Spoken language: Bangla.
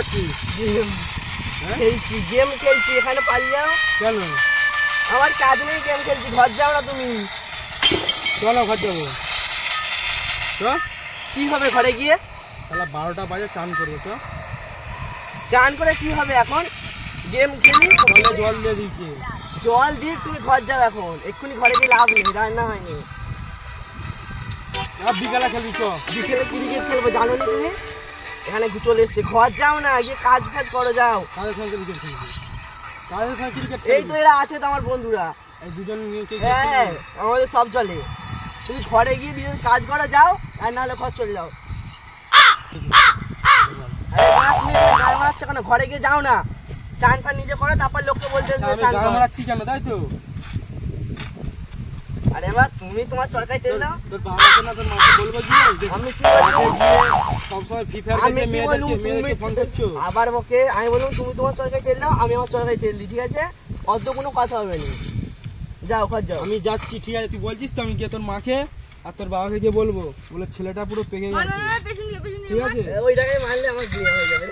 করছিস? খেলছি, গেম খেলছি। এখানে পালিয়ে যাও কেন? আমার কাজ নেই, গেম খেলছি। ঘর যাও না তুমি? চলো ঘর যাবো। চ। কি হবে ঘরে গিয়ে? তাহলে 12টা বাজে চান করবো। চ। চান করে কি হবে এখন? গেম খেলি। জল দিয়ে দিয়েছি। জল দিয়ে তুমি ঘর যাও এখন। এক্ষুনি ঘরে গিয়ে লাভ নেই, রান্না হয়নি। বিকেলে খেলবি। চ। বিকেলে ক্রিকেট খেলবো, জানো নি তুমি? এখানে চলে এসছে। ঘর যাও না, গিয়ে কাজ ফাজ করো, যাও। কাদের সঙ্গে ক্রিকেট খেলবি? কাদের সঙ্গে ক্রিকেট এই তো এরা আছে তো আমার বন্ধুরা। এই দুজন নিয়ে হ্যাঁ, আমাদের সব চলে। তুমি ঘরে গিয়ে নিজের কাজ করো, যাও। আর নাহলে ঘর চলে যাও। তুমি গায়ে মারছো কেন? ঘরে গিয়ে যাও না, চান ফান নিজে করো, তারপর লোককে বলতে চান মারাচ্ছি কেন? তাই তো। আরে এবার তুমি তোমার চরকায় তেল দাও। তোর বাবাকে না তোর মাকে বলবো গিয়ে আমি কি বলবো? সবসময় ফ্রি ফায়ার খেলে মেয়েদেরকে ফোন করছো। আবার ওকে আমি বললাম তুমি তোমার চরকায় তেল দাও, আমি আমার চরকায় তেল দিই, ঠিক আছে? অত কোনো কথা হবে না। যাও ঘর যাও। আমি যাচ্ছি, ঠিক আছে? তুই বলছিস তো, আমি গিয়ে তোর মাকে আর তোর বাবাকে গিয়ে বলবো, বলে ছেলেটা পুরো পেকে গেছে, ঠিক আছে? ওই টাকায় মারলে আমার বিয়ে হয়ে যাবে।